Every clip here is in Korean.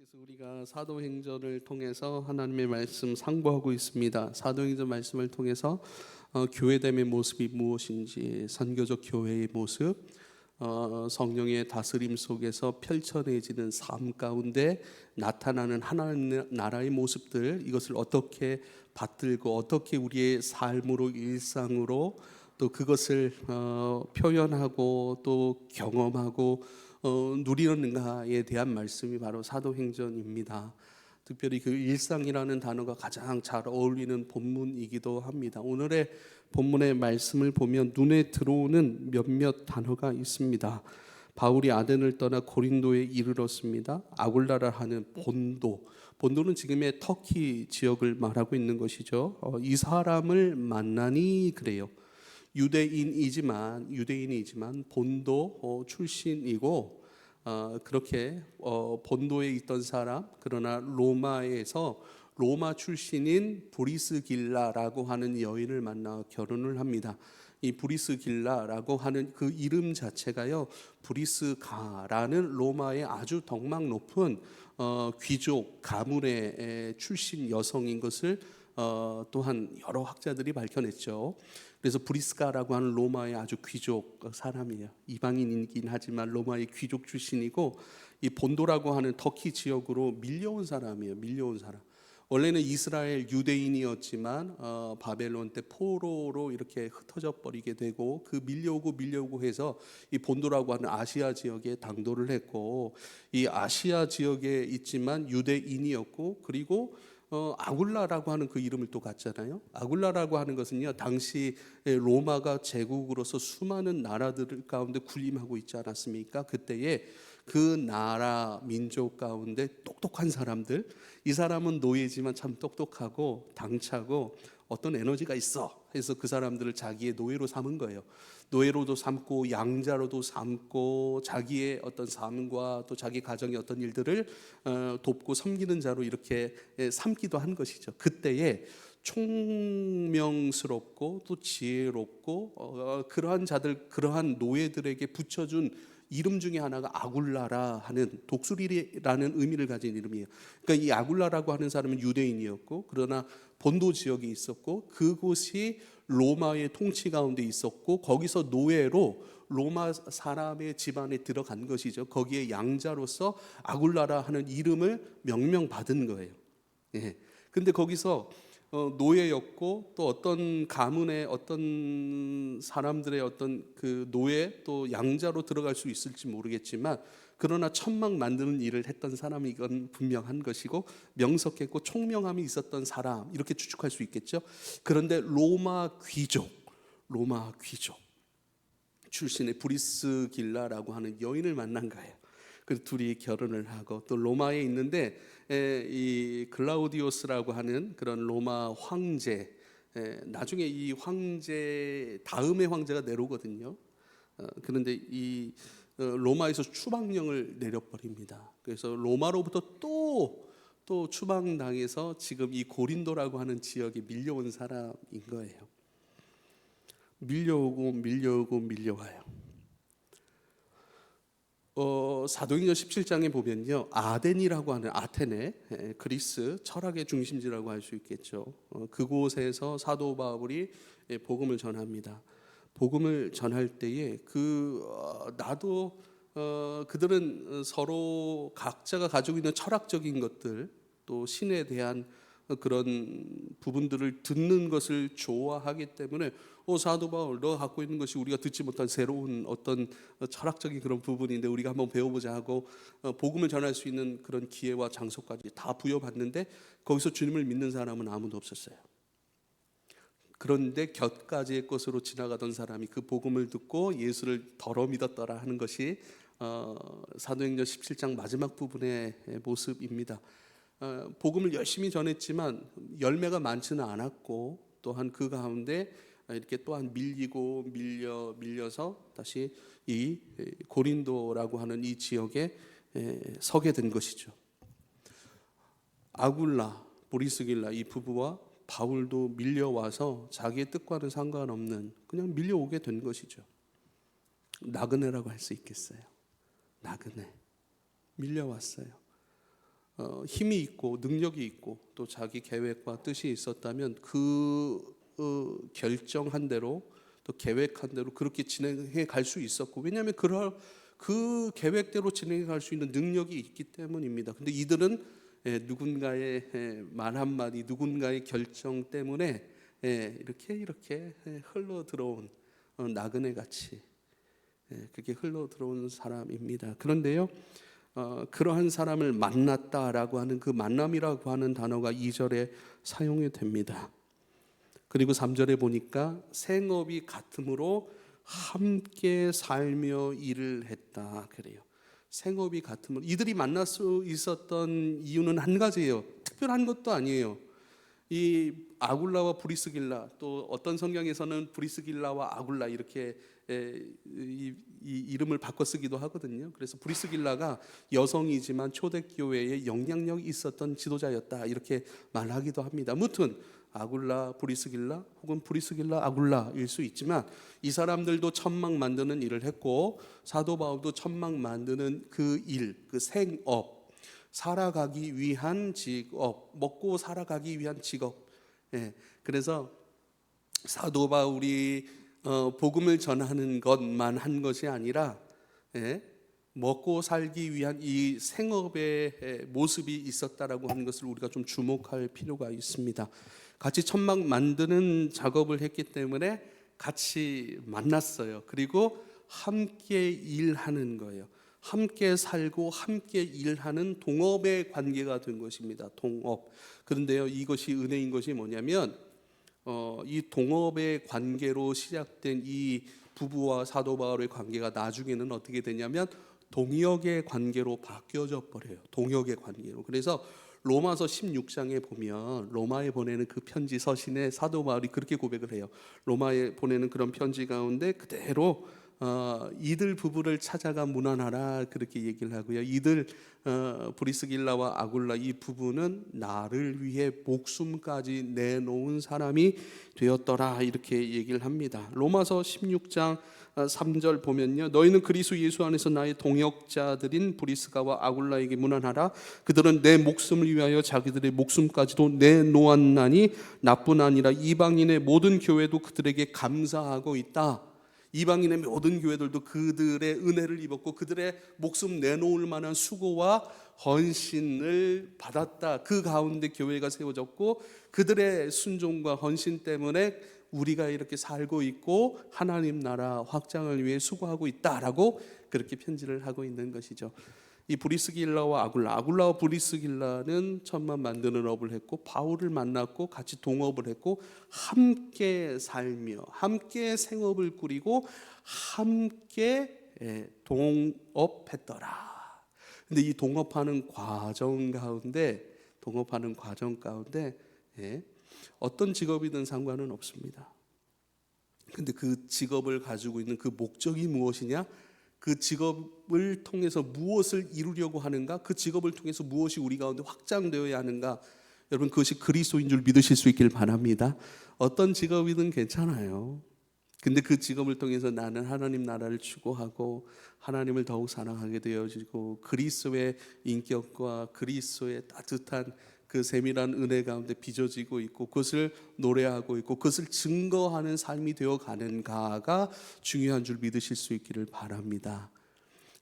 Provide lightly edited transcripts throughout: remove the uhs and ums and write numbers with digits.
그래서 우리가 사도행전을 통해서 하나님의 말씀 상고하고 있습니다. 사도행전 말씀을 통해서 교회됨의 모습이 무엇인지, 선교적 교회의 모습, 성령의 다스림 속에서 펼쳐내지는 삶 가운데 나타나는 하나님 나라의 모습들, 이것을 어떻게 받들고 어떻게 우리의 삶으로 일상으로 또 그것을 표현하고 또 경험하고 누리는가에 대한 말씀이 바로 사도행전입니다. 특별히 그 일상이라는 단어가 가장 잘 어울리는 본문이기도 합니다. 오늘의 본문의 말씀을 보면 눈에 들어오는 몇몇 단어가 있습니다. 바울이 아덴을 떠나 고린도에 이르렀습니다. 아굴라라 하는 본도는 지금의 터키 지역을 말하고 있는 것이죠. 이 사람을 만나니 그래요. 유대인이지만 본도 출신이고 그렇게 본도에 있던 사람, 그러나 로마에서 로마 출신인 브리스길라라고 하는 여인을 만나 결혼을 합니다. 이 브리스길라라고 하는 그 이름 자체가요, 브리스가라는 로마의 아주 덕망 높은 귀족 가문의 출신 여성인 것을 또한 여러 학자들이 밝혀냈죠. 그래서 브리스가라고 하는 로마의 아주 귀족 사람이에요. 이방인이긴 하지만 로마의 귀족 출신이고, 이 본도라고 하는 터키 지역으로 밀려온 사람이에요. 밀려온 사람. 원래는 이스라엘 유대인이었지만 바벨론 때 포로로 이렇게 흩어져 버리게 되고, 그 밀려오고 해서 이 본도라고 하는 아시아 지역에 당도를 했고, 이 아시아 지역에 있지만 유대인이었고, 그리고 아굴라라고 하는 그 이름을 또 갖잖아요. 아굴라라고 하는 것은요, 당시 로마가 제국으로서 수많은 나라들 가운데 군림하고 있지 않았습니까? 그때에 그 나라 민족 가운데 똑똑한 사람들, 이 사람은 노예지만 참 똑똑하고 당차고 어떤 에너지가 있어 해서 그 사람들을 자기의 노예로 삼은 거예요. 노예로도 삼고 양자로도 삼고 자기의 어떤 삶과 또 자기 가정의 어떤 일들을 돕고 섬기는 자로 이렇게 삼기도 한 것이죠. 그때에 총명스럽고 또 지혜롭고 그러한 자들, 그러한 노예들에게 붙여준 이름 중에 하나가 아굴라라 하는, 독수리라는 의미를 가진 이름이에요. 그러니까 이 아굴라라고 하는 사람은 유대인이었고, 그러나 본도 지역에 있었고, 그곳이 로마의 통치 가운데 있었고, 거기서 노예로 로마 사람의 집안에 들어간 것이죠. 거기에 양자로서 아굴라라 하는 이름을 명명받은 거예요. 예. 근데 거기서 노예였고, 또 어떤 가문의 어떤 사람들의 어떤 그 노예 또 양자로 들어갈 수 있을지 모르겠지만, 그러나 천막 만드는 일을 했던 사람이 이건 분명한 것이고, 명석했고 총명함이 있었던 사람, 이렇게 추측할 수 있겠죠. 그런데 로마 귀족 출신의 브리스길라라고 하는 여인을 만난 거예요. 그 둘이 결혼을 하고, 또 로마에 있는데 이 글라우디오스라고 하는 그런 로마 황제, 나중에 이 황제 다음의 황제가 네로거든요. 그런데 이 로마에서 추방령을 내려버립니다. 그래서 로마로부터 또 추방당해서 지금 이 고린도라고 하는 지역에 밀려온 사람인 거예요. 밀려와요. 사도행전 17장에 보면요, 아덴이라고 하는 아테네, 그리스 철학의 중심지라고 할 수 있겠죠. 그곳에서 사도 바울이 복음을 전합니다. 복음을 전할 때에 나도 그들은 서로 각자가 가지고 있는 철학적인 것들, 또 신에 대한 그런 부분들을 듣는 것을 좋아하기 때문에 사도 바울, 너 갖고 있는 것이 우리가 듣지 못한 새로운 어떤 철학적인 그런 부분인데 우리가 한번 배워보자 하고 복음을 전할 수 있는 그런 기회와 장소까지 다 부여받는데, 거기서 주님을 믿는 사람은 아무도 없었어요. 그런데 곁가지의 것으로 지나가던 사람이 그 복음을 듣고 예수를 덜어 믿었더라 하는 것이 사도행전 17장 마지막 부분의 모습입니다. 복음을 열심히 전했지만 열매가 많지는 않았고, 또한 그 가운데 이렇게 또한 밀려서 다시 이 고린도라고 하는 이 지역에 서게 된 것이죠. 아굴라, 브리스길라 이 부부와 바울도 밀려와서 자기의 뜻과는 상관없는 그냥 밀려오게 된 것이죠. 나그네라고 할 수 있겠어요. 나그네 밀려왔어요. 힘이 있고 능력이 있고 또 자기 계획과 뜻이 있었다면 그 결정한 대로 또 계획한 대로 그렇게 진행해 갈 수 있었고, 왜냐하면 그 계획대로 진행해 갈 수 있는 능력이 있기 때문입니다. 근데 이들은 누군가의 말 한마디, 누군가의 결정 때문에 이렇게 흘러 들어온 나그네 같이 그렇게 흘러 들어온 사람입니다. 그런데요, 그러한 사람을 만났다라고 하는 그 만남이라고 하는 단어가 2절에 사용이 됩니다. 그리고 3절에 보니까 생업이 같으므로 함께 살며 일을 했다 그래요. 생업이 같으므로, 이들이 만날 수 있었던 이유는 한 가지예요. 특별한 것도 아니에요. 이 아굴라와 브리스길라, 또 어떤 성경에서는 브리스길라와 아굴라 이렇게 이 이름을 바꿔 쓰기도 하거든요. 그래서 브리스길라가 여성이지만 초대교회에 영향력이 있었던 지도자였다 이렇게 말하기도 합니다. 아무튼 아굴라 브리스길라 혹은 브리스길라 아굴라일 수 있지만 이 사람들도 천막 만드는 일을 했고, 사도 바울도 천막 만드는 그 일, 그 생업, 살아가기 위한 직업, 먹고 살아가기 위한 직업. 그래서 사도 바울이 복음을 전하는 것만 한 것이 아니라 먹고 살기 위한 이 생업의 모습이 있었다라고 하는 것을 우리가 좀 주목할 필요가 있습니다. 같이 천막 만드는 작업을 했기 때문에 같이 만났어요. 그리고 함께 일하는 거예요. 함께 살고 함께 일하는 동업의 관계가 된 것입니다. 동업. 그런데요, 이것이 은혜인 것이 뭐냐면 이 동업의 관계로 시작된 이 부부와 사도 바울의 관계가 나중에는 어떻게 되냐면 동역의 관계로 바뀌어져 버려요. 동역의 관계로. 그래서 로마서 16장에 보면 로마에 보내는 그 편지 서신에 사도 바울이 그렇게 고백을 해요. 로마에 보내는 그런 편지 가운데 그대로 이들 부부를 찾아가 문안하라 그렇게 얘기를 하고요. 이들 브리스길라와 아굴라 이 부부는 나를 위해 목숨까지 내놓은 사람이 되었더라 이렇게 얘기를 합니다. 로마서 16장 3절 보면요, 너희는 그리스도 예수 안에서 나의 동역자들인 브리스가와 아굴라에게 문안하라. 그들은 내 목숨을 위하여 자기들의 목숨까지도 내놓았나니 나뿐 아니라 이방인의 모든 교회도 그들에게 감사하고 있다. 이방인의 모든 교회들도 그들의 은혜를 입었고 그들의 목숨 내놓을 만한 수고와 헌신을 받았다. 그 가운데 교회가 세워졌고 그들의 순종과 헌신 때문에 우리가 이렇게 살고 있고 하나님 나라 확장을 위해 수고하고 있다라고 그렇게 편지를 하고 있는 것이죠. 이 브리스길라와 아굴라와 브리스길라는 천막 만드는 업을 했고 바울을 만났고 같이 동업을 했고 함께 살며 함께 생업을 꾸리고 함께 동업했더라. 근데 이 동업하는 과정 가운데 어떤 직업이든 상관은 없습니다. 근데 그 직업을 가지고 있는 그 목적이 무엇이냐? 그 직업을 통해서 무엇을 이루려고 하는가? 그 직업을 통해서 무엇이 우리 가운데 확장되어야 하는가? 여러분, 그것이 그리스도인 줄 믿으실 수 있길 바랍니다. 어떤 직업이든 괜찮아요. 근데 그 직업을 통해서 나는 하나님 나라를 추구하고 하나님을 더욱 사랑하게 되어지고 그리스도의 인격과 그리스도의 따뜻한 그 세밀한 은혜 가운데 빚어지고 있고 그것을 노래하고 있고 그것을 증거하는 삶이 되어가는가가 중요한 줄 믿으실 수 있기를 바랍니다.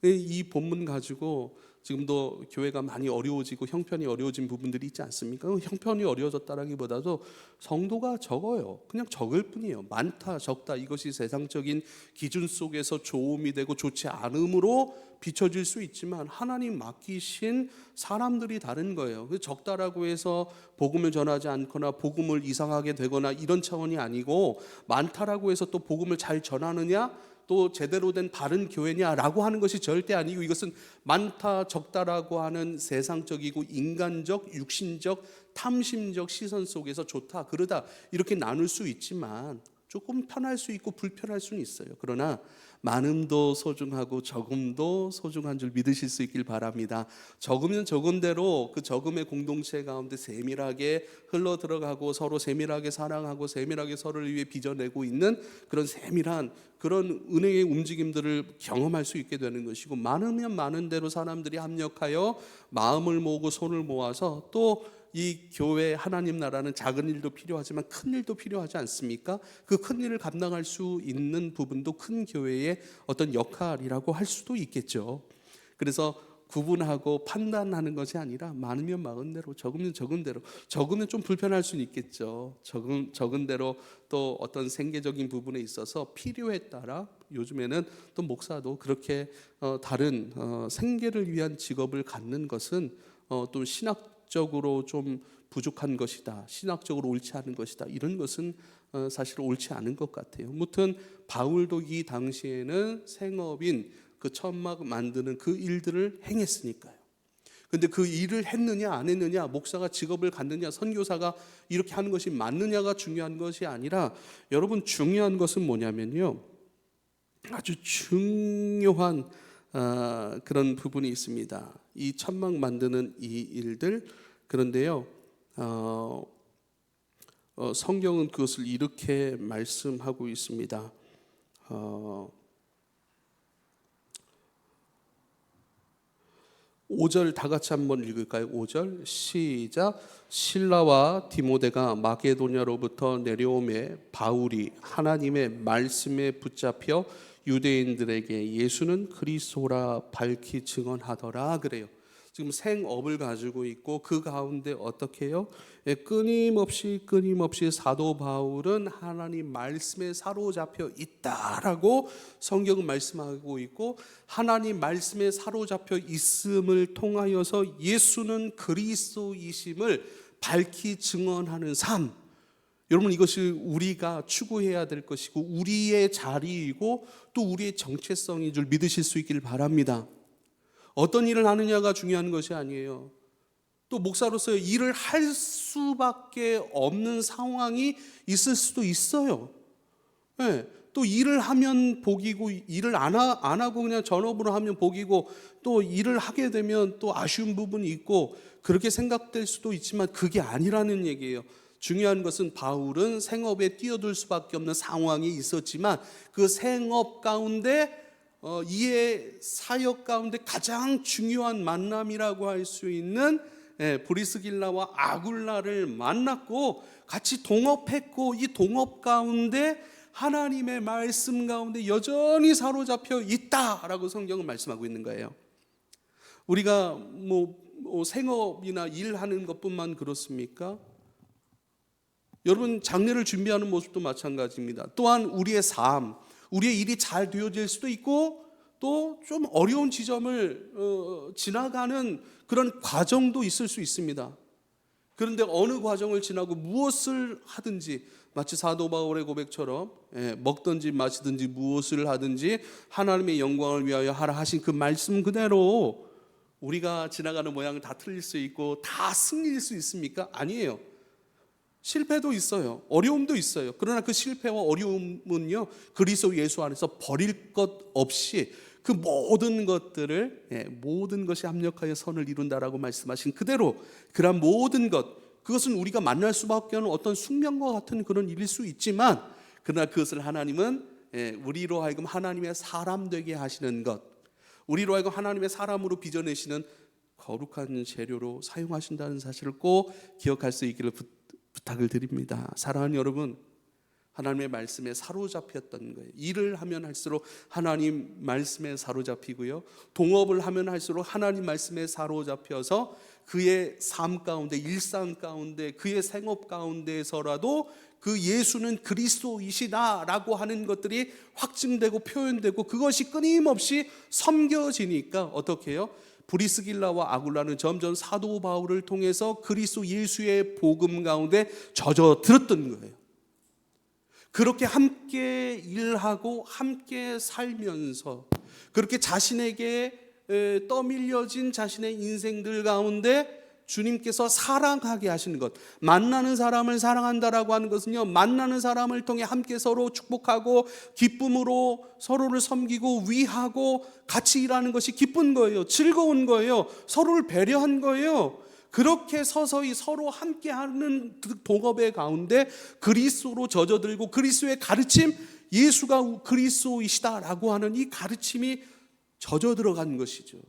이 본문 가지고 지금도 교회가 많이 어려워지고 형편이 어려워진 부분들이 있지 않습니까? 형편이 어려워졌다라기보다도 성도가 적어요. 그냥 적을 뿐이에요. 많다 적다 이것이 세상적인 기준 속에서 좋음이 되고 좋지 않음으로 비춰질 수 있지만 하나님 맡기신 사람들이 다른 거예요. 적다라고 해서 복음을 전하지 않거나 복음을 이상하게 되거나 이런 차원이 아니고 많다라고 해서 또 복음을 잘 전하느냐 또 제대로 된 바른 교회냐라고 하는 것이 절대 아니고 이것은 많다 적다라고 하는 세상적이고 인간적 육신적 탐심적 시선 속에서 좋다 그러다 이렇게 나눌 수 있지만 조금 편할 수 있고 불편할 수는 있어요. 그러나 많음도 소중하고 적음도 소중한 줄 믿으실 수 있길 바랍니다. 적으면 적은 대로 그 적음의 공동체 가운데 세밀하게 흘러 들어가고 서로 세밀하게 사랑하고 세밀하게 서로를 위해 빚어내고 있는 그런 세밀한 그런 은혜의 움직임들을 경험할 수 있게 되는 것이고, 많으면 많은 대로 사람들이 합력하여 마음을 모으고 손을 모아서 또 이 교회 하나님 나라는 작은 일도 필요하지만 큰 일도 필요하지 않습니까? 그 큰 일을 감당할 수 있는 부분도 큰 교회의 어떤 역할이라고 할 수도 있겠죠. 그래서 구분하고 판단하는 것이 아니라 많으면 많은 대로, 적으면 적은 대로. 적으면 좀 불편할 수는 있겠죠. 적은 대로 또 어떤 생계적인 부분에 있어서 필요에 따라 요즘에는 또 목사도 그렇게 다른 생계를 위한 직업을 갖는 것은 또 신학적으로 좀 부족한 것이다, 신학적으로 옳지 않은 것이다, 이런 것은 사실 옳지 않은 것 같아요. 아무튼 바울도 이 당시에는 생업인 그 천막 만드는 그 일들을 행했으니까요. 근데 그 일을 했느냐 안 했느냐, 목사가 직업을 갖느냐 선교사가 이렇게 하는 것이 맞느냐가 중요한 것이 아니라, 여러분 중요한 것은 뭐냐면요, 아주 중요한 그런 부분이 있습니다. 이 천막 만드는 이 일들. 그런데요, 성경은 그것을 이렇게 말씀하고 있습니다. 5절 다 같이 한번 읽을까요? 5절 시작. 실라와 디모데가 마게도냐로부터 내려오매 바울이 하나님의 말씀에 붙잡혀 유대인들에게 예수는 그리스도라 밝히 증언하더라 그래요. 지금 생업을 가지고 있고 그 가운데 어떻게 해요? 끊임없이 사도 바울은 하나님 말씀에 사로잡혀 있다라고 성경은 말씀하고 있고, 하나님 말씀에 사로잡혀 있음을 통하여서 예수는 그리스도이심을 밝히 증언하는 삶. 여러분, 이것이 우리가 추구해야 될 것이고 우리의 자리이고 또 우리의 정체성인 줄 믿으실 수 있기를 바랍니다. 어떤 일을 하느냐가 중요한 것이 아니에요. 또 목사로서 일을 할 수밖에 없는 상황이 있을 수도 있어요. 네, 또 일을 하면 복이고 일을 안 하고 그냥 전업으로 하면 복이고, 또 일을 하게 되면 또 아쉬운 부분이 있고 그렇게 생각될 수도 있지만 그게 아니라는 얘기예요. 중요한 것은 바울은 생업에 뛰어들 수밖에 없는 상황이 있었지만 그 생업 가운데 이의 사역 가운데 가장 중요한 만남이라고 할 수 있는 브리스길라와 아굴라를 만났고 같이 동업했고, 이 동업 가운데 하나님의 말씀 가운데 여전히 사로잡혀 있다라고 성경은 말씀하고 있는 거예요. 우리가 생업이나 일하는 것뿐만 그렇습니까? 여러분, 장례를 준비하는 모습도 마찬가지입니다. 또한 우리의 삶, 우리의 일이 잘 되어질 수도 있고 또 좀 어려운 지점을 지나가는 그런 과정도 있을 수 있습니다. 그런데 어느 과정을 지나고 무엇을 하든지, 마치 사도 바울의 고백처럼 먹든지 마시든지 무엇을 하든지 하나님의 영광을 위하여 하라 하신 그 말씀 그대로 우리가 지나가는 모양은 다 틀릴 수 있고 다 승리일 수 있습니까? 아니에요. 실패도 있어요. 어려움도 있어요. 그러나 그 실패와 어려움은요, 그리스도 예수 안에서 버릴 것 없이 그 모든 것들을 모든 것이 합력하여 선을 이룬다라고 말씀하신 그대로 그런 모든 것, 그것은 우리가 만날 수밖에 없는 어떤 숙명과 같은 그런 일일 수 있지만, 그러나 그것을 하나님은 우리로 하여금 하나님의 사람 되게 하시는 것, 우리로 하여금 하나님의 사람으로 빚어내시는 거룩한 재료로 사용하신다는 사실을 꼭 기억할 수 있기를 부탁을 드립니다. 사랑하는 여러분, 하나님의 말씀에 사로잡혔던 거예요. 일을 하면 할수록 하나님 말씀에 사로잡히고요, 동업을 하면 할수록 하나님 말씀에 사로잡혀서 그의 삶 가운데, 일상 가운데, 그의 생업 가운데에서라도 그 예수는 그리스도이시다라고 하는 것들이 확증되고 표현되고 그것이 끊임없이 섬겨지니까 어떻게 해요? 브리스길라와 아굴라는 점점 사도 바울을 통해서 그리스도 예수의 복음 가운데 젖어들었던 거예요. 그렇게 함께 일하고 함께 살면서 그렇게 자신에게 떠밀려진 자신의 인생들 가운데 주님께서 사랑하게 하시는 것, 만나는 사람을 사랑한다라고 하는 것은요, 만나는 사람을 통해 함께 서로 축복하고 기쁨으로 서로를 섬기고 위하고 같이 일하는 것이 기쁜 거예요. 즐거운 거예요. 서로를 배려한 거예요. 그렇게 서서히 서로 함께하는 동업의 가운데 그리스도로 젖어들고 그리스도의 가르침, 예수가 그리스도이시다라고 하는 이 가르침이 젖어들어간 것이죠.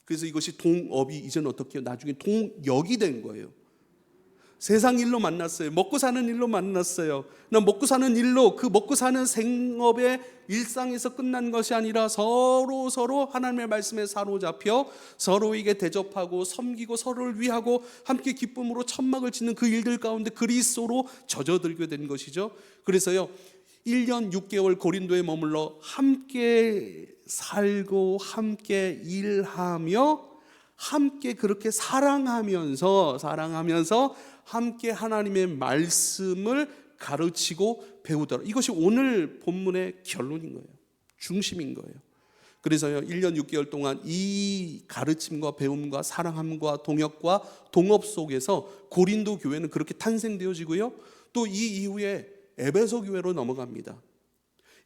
그래서 이것이 동업이 이제는 어떻게 해요? 나중에 동역이 된 거예요. 세상 일로 만났어요. 먹고 사는 일로 만났어요. 먹고 사는 일로, 그 먹고 사는 생업의 일상에서 끝난 것이 아니라 서로 하나님의 말씀에 사로잡혀 서로에게 대접하고 섬기고 서로를 위하고 함께 기쁨으로 천막을 짓는 그 일들 가운데 그리스도로 젖어들게 된 것이죠. 그래서요, 1년 6개월 고린도에 머물러 함께 살고 함께 일하며 함께 그렇게 사랑하면서 함께 하나님의 말씀을 가르치고 배우더라. 이것이 오늘 본문의 결론인 거예요. 중심인 거예요. 그래서요, 1년 6개월 동안 이 가르침과 배움과 사랑함과 동역과 동업 속에서 고린도 교회는 그렇게 탄생되어지고요, 또 이 이후에 에베소 교회로 넘어갑니다.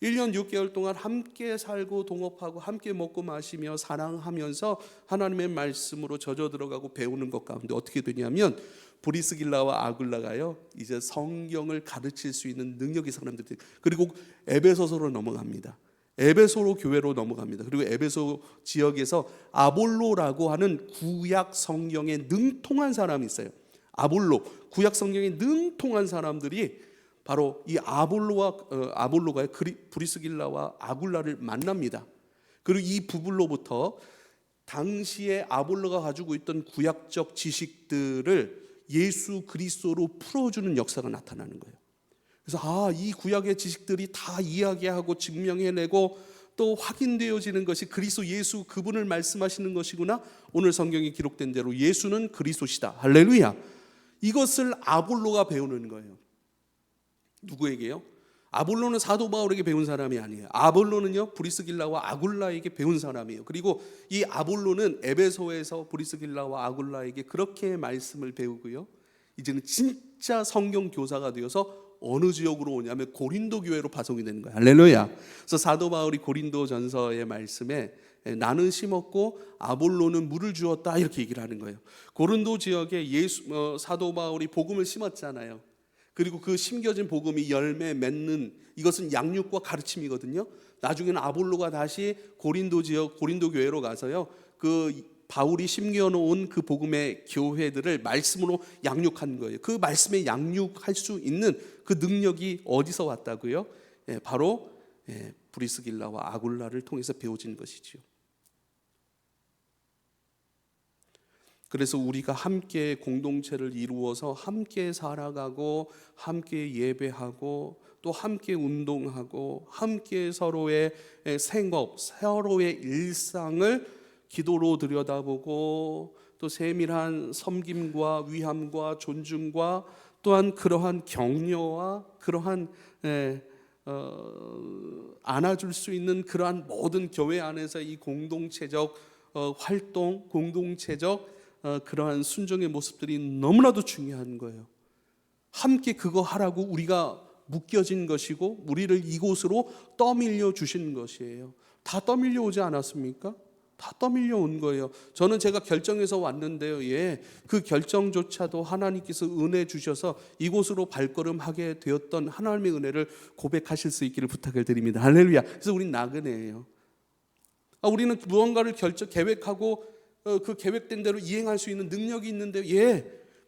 1년 6개월 동안 함께 살고 동업하고 함께 먹고 마시며 사랑하면서 하나님의 말씀으로 젖어 들어가고 배우는 것 가운데 어떻게 되냐면 브리스길라와 아굴라가요, 이제 성경을 가르칠 수 있는 능력이 사람들이, 그리고 에베소서로 넘어갑니다. 에베소 교회로 넘어갑니다. 그리고 에베소 지역에서 아볼로라고 하는 구약 성경에 능통한 사람이 있어요. 아볼로, 구약 성경에 능통한 사람들이 바로 이 아볼로가 브리스길라와 아굴라를 만납니다. 그리고 이 부부로부터 당시에 아볼로가 가지고 있던 구약적 지식들을 예수 그리스도로 풀어주는 역사가 나타나는 거예요. 그래서 이 구약의 지식들이 다 이야기하고 증명해내고 또 확인되어지는 것이 그리스도 예수 그분을 말씀하시는 것이구나. 오늘 성경에 기록된 대로 예수는 그리스도시다. 할렐루야. 이것을 아볼로가 배우는 거예요. 누구에게요? 아볼로는 사도 바울에게 배운 사람이 아니에요. 아볼로는요, 브리스길라와 아굴라에게 배운 사람이에요. 그리고 이 아볼로는 에베소에서 브리스길라와 아굴라에게 그렇게 말씀을 배우고요, 이제는 진짜 성경 교사가 되어서 어느 지역으로 오냐면 고린도 교회로 파송이 되는 거예요. 할렐루야. 그래서 사도 바울이 고린도 전서의 말씀에 나는 심었고 아볼로는 물을 주었다, 이렇게 얘기를 하는 거예요. 고린도 지역에 사도 바울이 복음을 심었잖아요. 그리고 그 심겨진 복음이 열매 맺는, 이것은 양육과 가르침이거든요. 나중에는 아볼로가 다시 고린도 지역, 고린도 교회로 가서요, 그 바울이 심겨놓은 그 복음의 교회들을 말씀으로 양육한 거예요. 그 말씀에 양육할 수 있는 그 능력이 어디서 왔다고요? 바로 브리스길라와 아굴라를 통해서 배워진 것이지요. 그래서 우리가 함께 공동체를 이루어서 함께 살아가고 함께 예배하고 또 함께 운동하고 함께 서로의 생업, 서로의 일상을 기도로 들여다보고 또 세밀한 섬김과 위함과 존중과 또한 그러한 격려와 그러한 안아줄 수 있는 그러한 모든 교회 안에서 이 공동체적 활동, 공동체적 그러한 순종의 모습들이 너무나도 중요한 거예요. 함께 그거 하라고 우리가 묶여진 것이고 우리를 이곳으로 떠밀려 주신 것이에요. 다 떠밀려 오지 않았습니까? 다 떠밀려 온 거예요. 저는 제가 결정해서 왔는데요, 그 결정조차도 하나님께서 은혜 주셔서 이곳으로 발걸음하게 되었던 하나님의 은혜를 고백하실 수 있기를 부탁을 드립니다. 할렐루야. 그래서 우린 나그네예요. 우리는 무언가를 계획하고 그 계획된 대로 이행할 수 있는 능력이 있는데,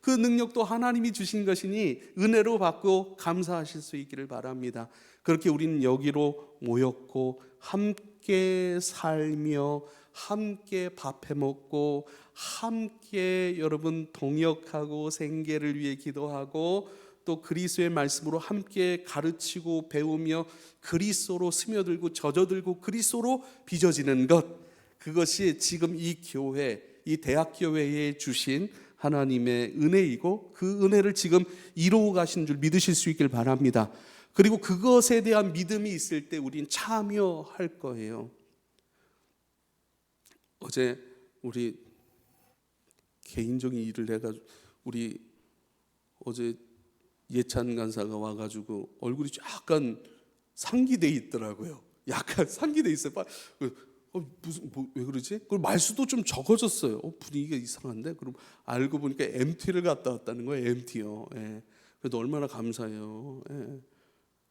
그 능력도 하나님이 주신 것이니 은혜로 받고 감사하실 수 있기를 바랍니다. 그렇게 우리는 여기로 모였고 함께 살며 함께 밥해 먹고 함께 여러분 동역하고 생계를 위해 기도하고 또 그리스도의 말씀으로 함께 가르치고 배우며 그리스도로 스며들고 젖어들고 그리스도로 빚어지는 것, 그것이 지금 이 교회, 이 대학교회에 주신 하나님의 은혜이고 그 은혜를 지금 이루어 가신 줄 믿으실 수 있길 바랍니다. 그리고 그것에 대한 믿음이 있을 때 우린 참여할 거예요. 어제 우리 개인적인 일을 해가지고 우리 어제 예찬 간사가 와가지고 얼굴이 약간 상기돼 있더라고요. 약간 상기돼 있어요. 무슨 왜 그러지? 그리고 말수도 좀 적어졌어요. 분위기가 이상한데? 그럼 알고 보니까 MT를 갔다 왔다는 거예요. MT요. 예. 그래도 얼마나 감사해요. 예.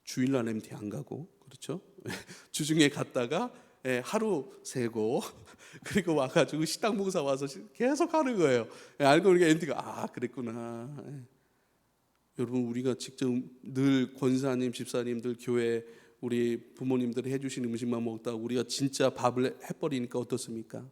주일날 MT 안 가고 그렇죠? 주중에 갔다가 하루 세고 그리고 와가지고 식당 봉사 와서 계속 하는 거예요. 알고 보니까 MT가 그랬구나. 여러분 우리가 직접 늘 권사님, 집사님들, 교회 우리 부모님들이 해주신 음식만 먹다가 우리가 진짜 밥을 해버리니까 어떻습니까?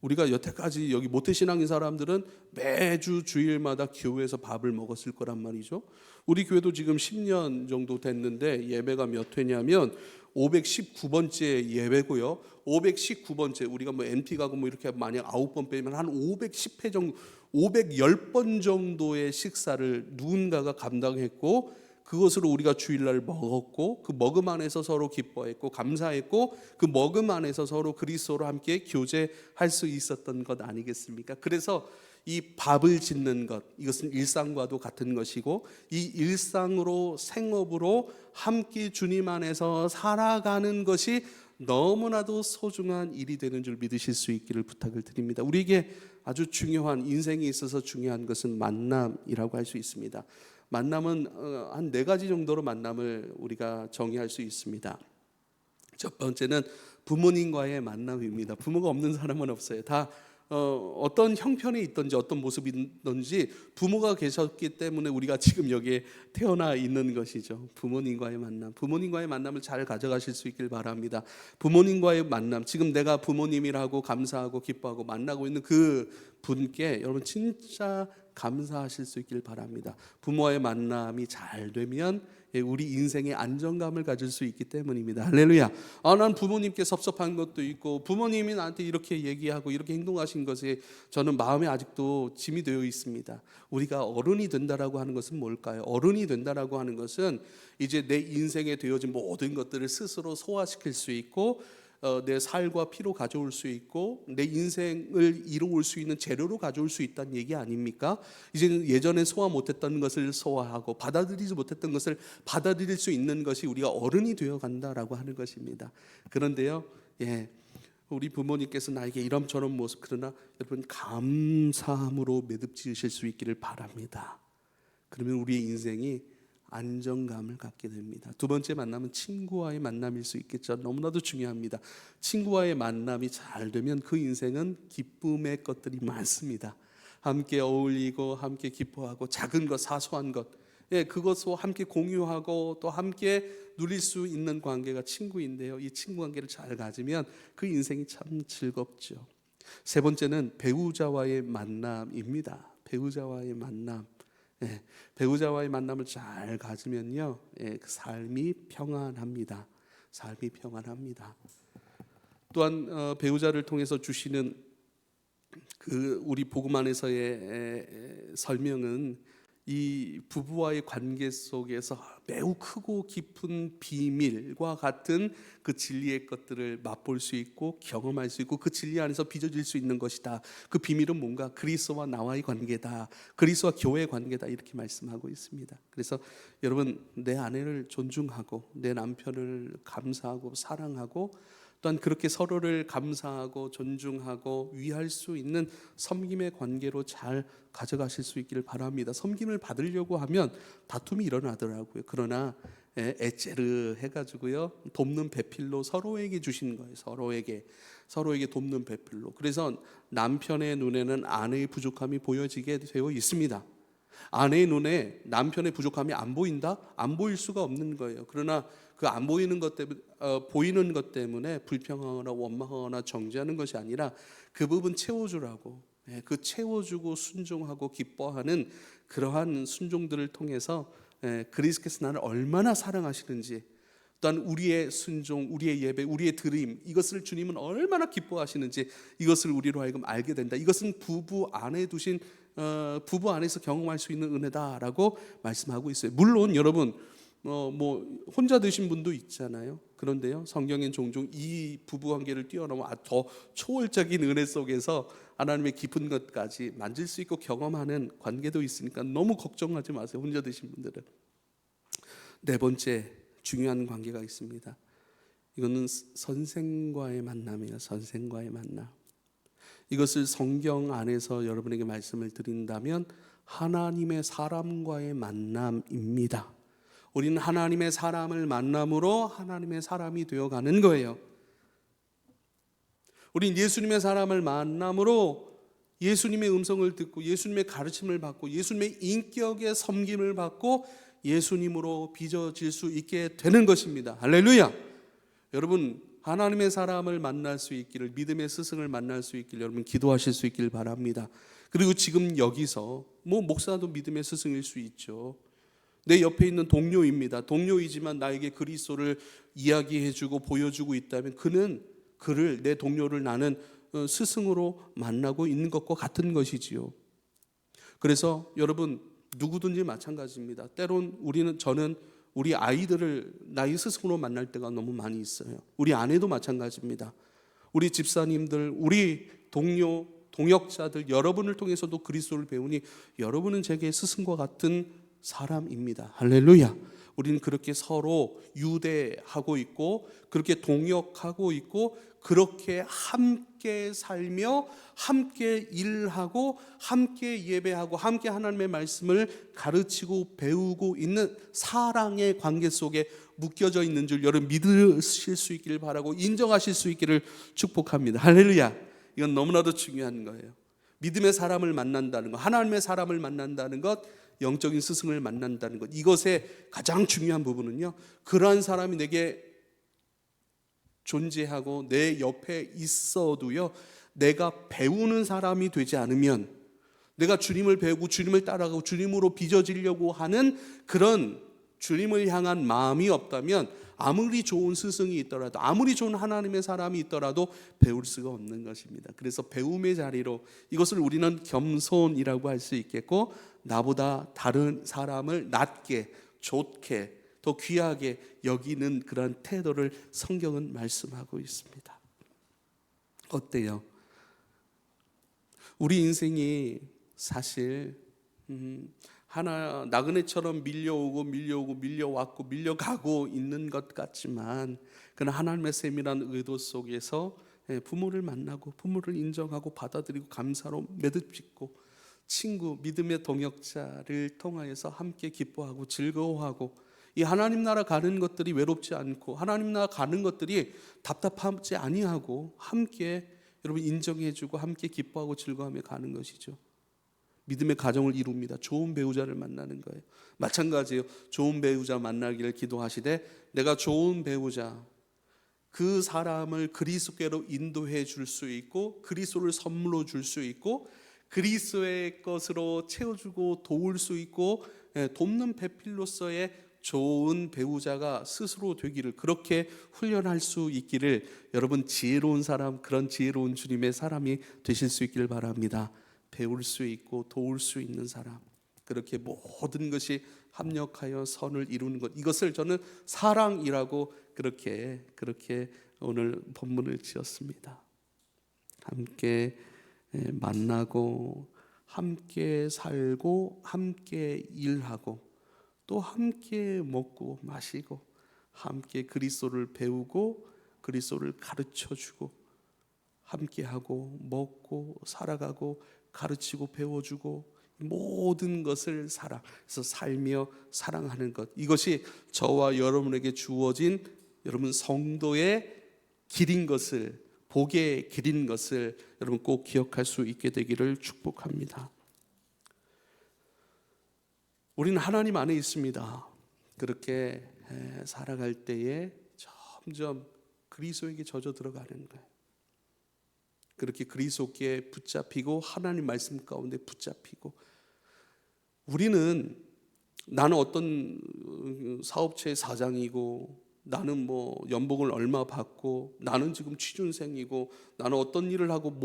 우리가 여태까지 여기 모태신앙인 사람들은 매주 주일마다 교회에서 밥을 먹었을 거란 말이죠. 우리 교회도 지금 10년 정도 됐는데 예배가 몇 회냐면 519번째 예배고요. 519번째 우리가 뭐 MT 가고 뭐 이렇게 만약 9번 빼면 한 510회 정도 510번 정도의 식사를 누군가가 감당했고 그것으로 우리가 주일날 먹었고 그 먹음 안에서 서로 기뻐했고 감사했고 그 먹음 안에서 서로 그리스도로 함께 교제할 수 있었던 것 아니겠습니까? 그래서 이 밥을 짓는 것 이것은 일상과도 같은 것이고 이 일상으로 생업으로 함께 주님 안에서 살아가는 것이 너무나도 소중한 일이 되는 줄 믿으실 수 있기를 부탁을 드립니다. 우리에게 아주 중요한 인생에 있어서 중요한 것은 만남이라고 할 수 있습니다. 만남은 한 4가지 정도로 만남을 우리가 정의할 수 있습니다. 첫 번째는 부모님과의 만남입니다. 부모가 없는 사람은 없어요. 다 어떤 형편에 있든지 어떤 모습이 있든지 부모가 계셨기 때문에 우리가 지금 여기에 태어나 있는 것이죠. 부모님과의 만남, 부모님과의 만남을 잘 가져가실 수 있길 바랍니다. 부모님과의 만남, 지금 내가 부모님이라고 감사하고 기뻐하고 만나고 있는 그 분께 여러분 진짜 감사하실 수 있길 바랍니다. 부모와의 만남이 잘 되면 우리 인생의 안정감을 가질 수 있기 때문입니다. 할렐루야. 난 부모님께 섭섭한 것도 있고 부모님이 나한테 이렇게 얘기하고 이렇게 행동하신 것에 저는 마음에 아직도 짐이 되어 있습니다. 우리가 어른이 된다라고 하는 것은 뭘까요? 어른이 된다라고 하는 것은 이제 내 인생에 되어진 모든 것들을 스스로 소화시킬 수 있고 내 살과 피로 가져올 수 있고 내 인생을 이루어올 수 있는 재료로 가져올 수 있다는 얘기 아닙니까? 이제는 예전에 소화 못했던 것을 소화하고 받아들이지 못했던 것을 받아들일 수 있는 것이 우리가 어른이 되어 간다라고 하는 것입니다. 그런데요, 우리 부모님께서 나에게 이런저런 모습 그러나 여러분 감사함으로 매듭 지으실 수 있기를 바랍니다. 그러면 우리의 인생이 안정감을 갖게 됩니다. 두 번째 만남은 친구와의 만남일 수 있겠죠. 너무나도 중요합니다. 친구와의 만남이 잘 되면 그 인생은 기쁨의 것들이 많습니다. 함께 어울리고 함께 기뻐하고 작은 것 사소한 것 그것과 함께 공유하고 또 함께 누릴 수 있는 관계가 친구인데요. 이 친구 관계를 잘 가지면 그 인생이 참 즐겁죠. 세 번째는 배우자와의 만남입니다. 배우자와의 만남. 배우자와의 만남을 잘 가지면요, 그 삶이 평안합니다. 삶이 평안합니다. 또한 배우자를 통해서 주시는 그 우리 복음 안에서의 설명은 이 부부와의 관계 속에서 매우 크고 깊은 비밀과 같은 그 진리의 것들을 맛볼 수 있고 경험할 수 있고 그 진리 안에서 빚어질 수 있는 것이다. 그 비밀은 뭔가 그리스도와 나와의 관계다. 그리스도와 교회의 관계다. 이렇게 말씀하고 있습니다. 그래서 여러분 내 아내를 존중하고 내 남편을 감사하고 사랑하고 또한 그렇게 서로를 감사하고 존중하고 위할 수 있는 섬김의 관계로 잘 가져가실 수 있기를 바랍니다. 섬김을 받으려고 하면 다툼이 일어나더라고요. 그러나 에체르 해가지고요 돕는 배필로 서로에게 주신 거예요. 서로에게 돕는 배필로. 그래서 남편의 눈에는 아내의 부족함이 보여지게 되어 있습니다. 아내의 눈에 남편의 부족함이 안 보인다? 안 보일 수가 없는 거예요. 그러나 그 안 보이는 것 때문에 보이는 것 때문에 불평하거나 원망하거나 정죄하는 것이 아니라 그 부분 채워주라고 그 채워주고 순종하고 기뻐하는 그러한 순종들을 통해서 그리스도께서 나를 얼마나 사랑하시는지 또한 우리의 순종, 우리의 예배, 우리의 드림 이것을 주님은 얼마나 기뻐하시는지 이것을 우리로 하여금 알게 된다. 이것은 부부 안에 두신 부부 안에서 경험할 수 있는 은혜다라고 말씀하고 있어요. 물론 여러분 뭐 혼자 되신 분도 있잖아요. 그런데요 성경엔 종종 이 부부 관계를 뛰어넘어 더 초월적인 은혜 속에서 하나님의 깊은 것까지 만질 수 있고 경험하는 관계도 있으니까 너무 걱정하지 마세요. 혼자 되신 분들은. 네 번째 중요한 관계가 있습니다. 이거는 선생과의 만남이에요. 선생과의 만남. 이것을 성경 안에서 여러분에게 말씀을 드린다면 하나님의 사람과의 만남입니다. 우리는 하나님의 사람을 만남으로 하나님의 사람이 되어가는 거예요. 우리는 예수님의 사람을 만남으로 예수님의 음성을 듣고 예수님의 가르침을 받고 예수님의 인격의 섬김을 받고 예수님으로 빚어질 수 있게 되는 것입니다. 할렐루야. 여러분, 하나님의 사람을 만날 수 있기를, 믿음의 스승을 만날 수 있기를 여러분 기도하실 수 있기를 바랍니다. 그리고 지금 여기서 목사도 믿음의 스승일 수 있죠. 내 옆에 있는 동료입니다. 동료이지만 나에게 그리스도를 이야기해주고 보여주고 있다면 그를, 내 동료를 나는 스승으로 만나고 있는 것과 같은 것이지요. 그래서 여러분, 누구든지 마찬가지입니다. 때론 저는 우리 아이들을 나의 스승으로 만날 때가 너무 많이 있어요. 우리 아내도 마찬가지입니다. 우리 집사님들, 우리 동료, 동역자들, 여러분을 통해서도 그리스도를 배우니 여러분은 제게 스승과 같은 사람입니다. 할렐루야. 우리는 그렇게 서로 유대하고 있고 그렇게 동역하고 있고 그렇게 함께 살며 함께 일하고 함께 예배하고 함께 하나님의 말씀을 가르치고 배우고 있는 사랑의 관계 속에 묶여져 있는 줄 여러분 믿으실 수 있기를 바라고 인정하실 수 있기를 축복합니다. 할렐루야. 이건 너무나도 중요한 거예요. 믿음의 사람을 만난다는 것, 하나님의 사람을 만난다는 것, 영적인 스승을 만난다는 것, 이것의 가장 중요한 부분은요, 그러한 사람이 내게 존재하고 내 옆에 있어도요, 내가 배우는 사람이 되지 않으면, 내가 주님을 배우고 주님을 따라가고 주님으로 빚어지려고 하는 그런 주님을 향한 마음이 없다면 아무리 좋은 스승이 있더라도, 아무리 좋은 하나님의 사람이 있더라도 배울 수가 없는 것입니다. 그래서 배움의 자리로, 이것을 우리는 겸손이라고 할 수 있겠고, 나보다 다른 사람을 낮게, 좋게, 더 귀하게 여기는 그런 태도를 성경은 말씀하고 있습니다. 어때요? 우리 인생이 사실 나그네처럼 밀려오고 밀려왔고 밀려가고 있는 것 같지만, 그러나 하나님의 세밀한 의도 속에서 부모를 만나고 부모를 인정하고 받아들이고 감사로 매듭짓고 친구, 믿음의 동역자를 통하여서 함께 기뻐하고 즐거워하고, 이 하나님 나라 가는 것들이 외롭지 않고 하나님 나라 가는 것들이 답답하지 아니하고 함께 여러분 인정해주고 함께 기뻐하고 즐거워하며 가는 것이죠. 믿음의 가정을 이룹니다. 좋은 배우자를 만나는 거예요. 마찬가지예요. 좋은 배우자 만나기를 기도하시되, 내가 좋은 배우자, 그 사람을 그리스도께로 인도해 줄 수 있고 그리스도를 선물로 줄 수 있고 그리스도의 것으로 채워주고 도울 수 있고 돕는 배필로서의 좋은 배우자가 스스로 되기를, 그렇게 훈련할 수 있기를 여러분 지혜로운 사람, 그런 지혜로운 주님의 사람이 되실 수 있기를 바랍니다. 배울 수 있고 도울 수 있는 사람, 그렇게 모든 것이 합력하여 선을 이루는 것, 이것을 저는 사랑이라고 그렇게 오늘 본문을 지었습니다. 함께 만나고 함께 살고 함께 일하고 또 함께 먹고 마시고 함께 그리스도를 배우고 그리스도를 가르쳐주고 함께하고 먹고 살아가고 가르치고 배워주고 모든 것을 그래서 살며 사랑하는 것, 이것이 저와 여러분에게 주어진 여러분 성도의 길인 것을, 복의 길인 것을 여러분 꼭 기억할 수 있게 되기를 축복합니다. 우리는 하나님 안에 있습니다. 그렇게 살아갈 때에 점점 그리스도에게 젖어 들어가는 거예요. 그렇게 그리스도께 붙잡히고 하나님 말씀 가운데 붙잡히고, 우리는 나는 어떤 사업체의 사장이고 나는 연봉을 얼마 받고 나는 지금 취준생이고 나는 어떤 일을 하고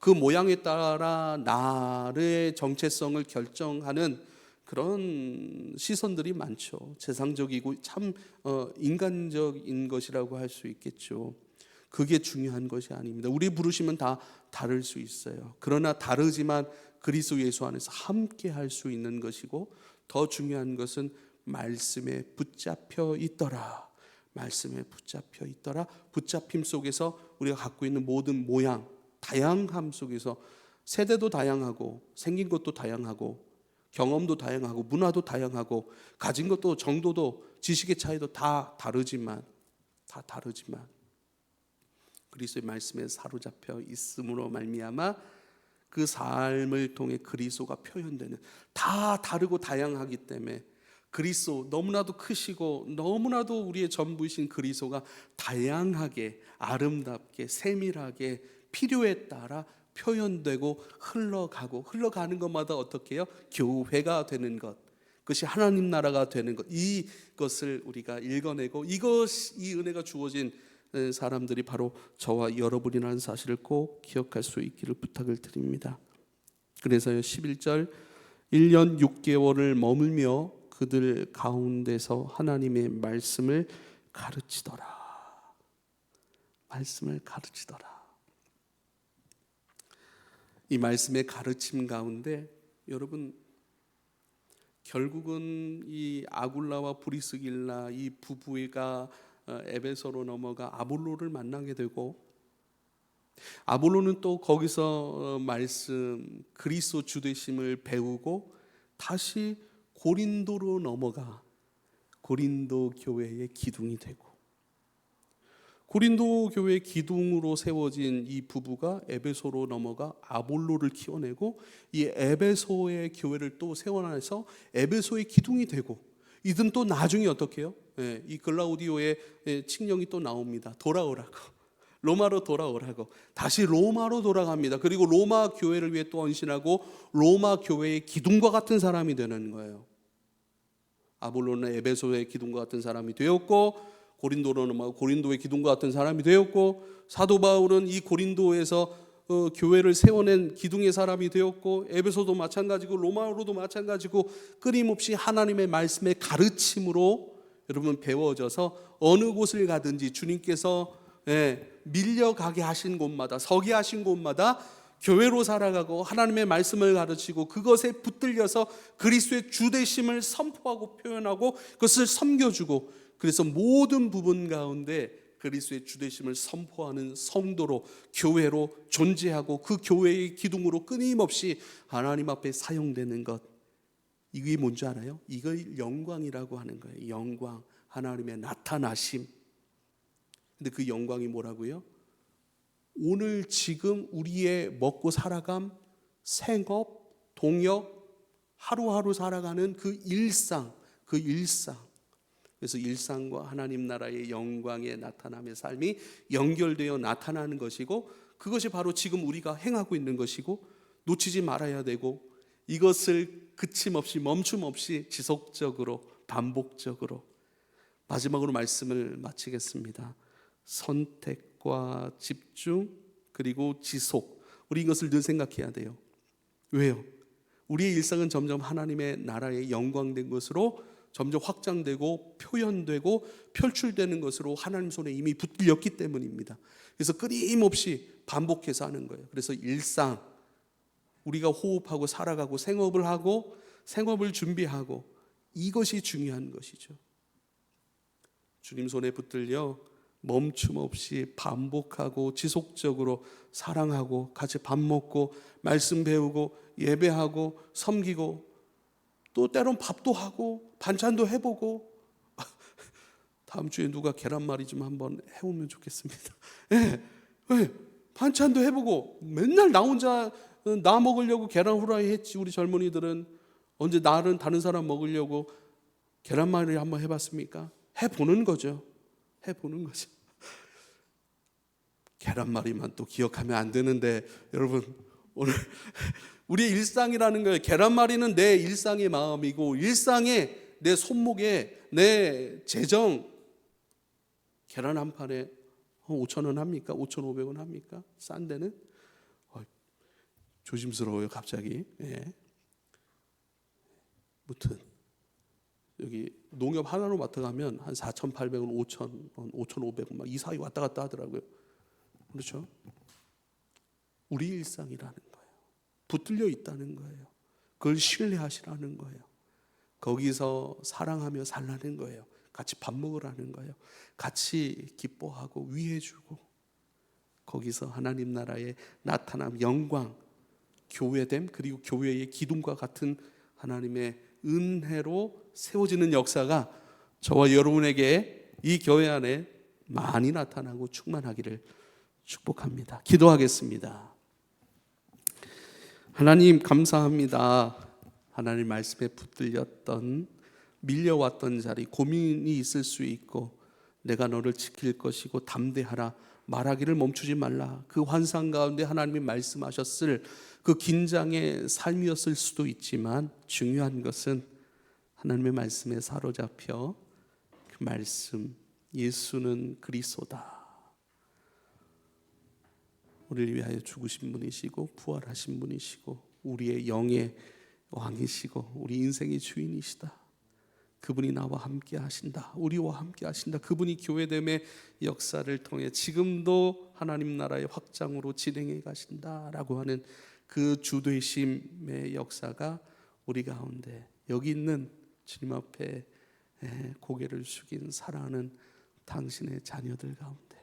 그 모양에 따라 나의 정체성을 결정하는 그런 시선들이 많죠. 세상적이고 참 인간적인 것이라고 할 수 있겠죠. 그게 중요한 것이 아닙니다. 우리 부르심은 다 다를 수 있어요. 그러나 다르지만 그리스도 예수 안에서 함께 할 수 있는 것이고, 더 중요한 것은 말씀에 붙잡혀 있더라. 말씀에 붙잡혀 있더라. 붙잡힘 속에서 우리가 갖고 있는 모든 모양, 다양함 속에서 세대도 다양하고 생긴 것도 다양하고 경험도 다양하고 문화도 다양하고 가진 것도 정도도 지식의 차이도 다 다르지만 그리스도의 말씀에 사로잡혀 있음으로 말미암아 그 삶을 통해 그리스도가 표현되는, 다 다르고 다양하기 때문에 그리스도, 너무나도 크시고 너무나도 우리의 전부이신 그리스도가 다양하게 아름답게 세밀하게 필요에 따라 표현되고 흘러가는 것마다 어떻게 해요? 교회가 되는 것, 그것이 하나님 나라가 되는 것, 이것을 우리가 읽어내고 이 은혜가 주어진 사람들이 바로 저와 여러분이라는 사실을 꼭 기억할 수 있기를 부탁을 드립니다. 그래서요 11절 1년 6개월을 머물며 그들 가운데서 하나님의 말씀을 가르치더라. 말씀을 가르치더라. 이 말씀의 가르침 가운데 여러분, 결국은 이 아굴라와 브리스길라 이 부부가 에베소로 넘어가 아볼로를 만나게 되고, 아볼로는 또 거기서 말씀 그리스도 주되심을 배우고 다시 고린도로 넘어가 고린도 교회의 기둥이 되고, 고린도 교회의 기둥으로 세워진 이 부부가 에베소로 넘어가 아볼로를 키워내고 이 에베소의 교회를 또 세워나서 에베소의 기둥이 되고, 이들은 또 나중에 어떻게 해요? 이 글라우디오의 칙령이 또 나옵니다. 돌아오라고, 로마로 돌아오라고. 다시 로마로 돌아갑니다. 그리고 로마 교회를 위해 또 헌신하고 로마 교회의 기둥과 같은 사람이 되는 거예요. 아볼로는 에베소의 기둥과 같은 사람이 되었고, 고린도로는 고린도의 기둥과 같은 사람이 되었고, 사도 바울은 이 고린도에서 교회를 세워낸 기둥의 사람이 되었고, 에베소도 마찬가지고 로마로도 마찬가지고, 끊임없이 하나님의 말씀의 가르침으로 여러분 배워져서 어느 곳을 가든지 주님께서 밀려가게 하신 곳마다, 서게 하신 곳마다 교회로 살아가고 하나님의 말씀을 가르치고 그것에 붙들려서 그리스도의 주되심을 선포하고 표현하고 그것을 섬겨주고, 그래서 모든 부분 가운데 그리스도의 주되심을 선포하는 성도로, 교회로 존재하고 그 교회의 기둥으로 끊임없이 하나님 앞에 사용되는 것, 이게 뭔지 알아요? 이걸 영광이라고 하는 거예요. 영광, 하나님의 나타나심. 근데 그 영광이 뭐라고요? 오늘 지금 우리의 먹고 살아감, 생업, 동역, 하루하루 살아가는 그 일상. 그래서 일상과 하나님 나라의 영광의 나타남의 삶이 연결되어 나타나는 것이고, 그것이 바로 지금 우리가 행하고 있는 것이고, 놓치지 말아야 되고, 이것을 그침없이 멈춤없이 지속적으로 반복적으로. 마지막으로 말씀을 마치겠습니다. 선택과 집중 그리고 지속, 우리 이것을 늘 생각해야 돼요. 왜요? 우리의 일상은 점점 하나님의 나라의 영광된 것으로 점점 확장되고 표현되고 표출되는 것으로 하나님 손에 이미 붙들렸기 때문입니다. 그래서 끊임없이 반복해서 하는 거예요. 그래서 일상, 우리가 호흡하고 살아가고 생업을 하고 생업을 준비하고, 이것이 중요한 것이죠. 주님 손에 붙들려 멈춤 없이 반복하고 지속적으로 사랑하고 같이 밥 먹고 말씀 배우고 예배하고 섬기고, 또 때론 밥도 하고 반찬도 해보고 다음 주에 누가 계란말이 좀 한번 해오면 좋겠습니다. 반찬도 해보고, 맨날 나 혼자 나 먹으려고 계란 후라이 했지. 우리 젊은이들은 언제 나는 다른 사람 먹으려고 계란말이를 한번 해봤습니까? 해보는 거죠. 계란말이만 또 기억하면 안 되는데, 여러분 오늘 우리의 일상이라는 거예요. 계란말이는 내 일상의 마음이고, 일상에 내 손목에 내 재정, 계란 한 판에 5,000원 합니까? 5,500원 합니까? 싼 데는? 조심스러워요 갑자기. 무튼 여기 농협 하나로 마트 가면 한 4,800원, 5,000원, 5,500원 막 이 사이 왔다 갔다 하더라고요. 그렇죠? 우리 일상이라는 거예요. 붙들려 있다는 거예요. 그걸 신뢰하시라는 거예요. 거기서 사랑하며 살라는 거예요. 같이 밥 먹으라는 거예요. 같이 기뻐하고 위해주고, 거기서 하나님 나라의 나타남, 영광, 교회됨, 그리고 교회의 기둥과 같은 하나님의 은혜로 세워지는 역사가 저와 여러분에게 이 교회 안에 많이 나타나고 충만하기를 축복합니다. 기도하겠습니다. 하나님 감사합니다. 하나님 말씀에 붙들렸던, 밀려왔던 자리, 고민이 있을 수 있고, 내가 너를 지킬 것이고 담대하라 말하기를 멈추지 말라, 그 환상 가운데 하나님이 말씀하셨을 그 긴장의 삶이었을 수도 있지만, 중요한 것은 하나님의 말씀에 사로잡혀 그 말씀, 예수는 그리스도다, 우리를 위하여 죽으신 분이시고 부활하신 분이시고 우리의 영의 왕이시고 우리 인생의 주인이시다, 그분이 나와 함께 하신다, 우리와 함께 하신다, 그분이 교회됨의 역사를 통해 지금도 하나님 나라의 확장으로 진행해 가신다라고 하는 그 주되심의 역사가 우리 가운데, 여기 있는 주님 앞에 고개를 숙인 사랑하는 당신의 자녀들 가운데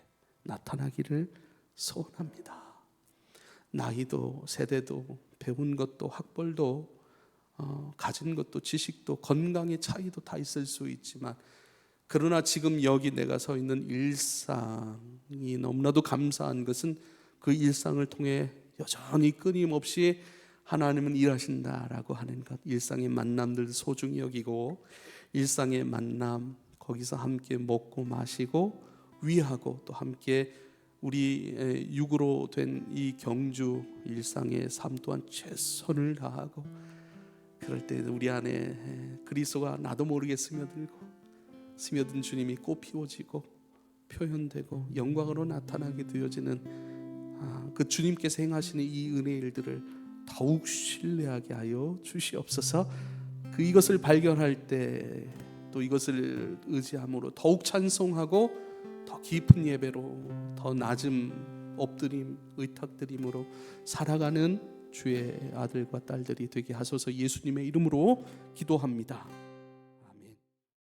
나타나기를 소원합니다. 나이도 세대도 배운 것도 학벌도 가진 것도 지식도 건강의 차이도 다 있을 수 있지만, 그러나 지금 여기 내가 서 있는 일상이 너무나도 감사한 것은 그 일상을 통해 여전히 끊임없이 하나님은 일하신다라고 하는 것, 일상의 만남들 소중히 여기고, 일상의 만남 거기서 함께 먹고 마시고 위하고, 또 함께 우리 육으로 된 이 경주 일상의 삶 또한 최선을 다하고, 그럴 때 우리 안에 그리스도가 나도 모르게 스며든 주님이 꽃 피워지고 표현되고 영광으로 나타나게 되어지는 그 주님께서 행하시는 이 은혜의 일들을 더욱 신뢰하게 하여 주시옵소서. 이것을 발견할 때 또 이것을 의지함으로 더욱 찬송하고 더 깊은 예배로, 더 낮은 엎드림, 의탁드림으로 살아가는 주의 아들과 딸들이 되게 하소서. 예수님의 이름으로 기도합니다.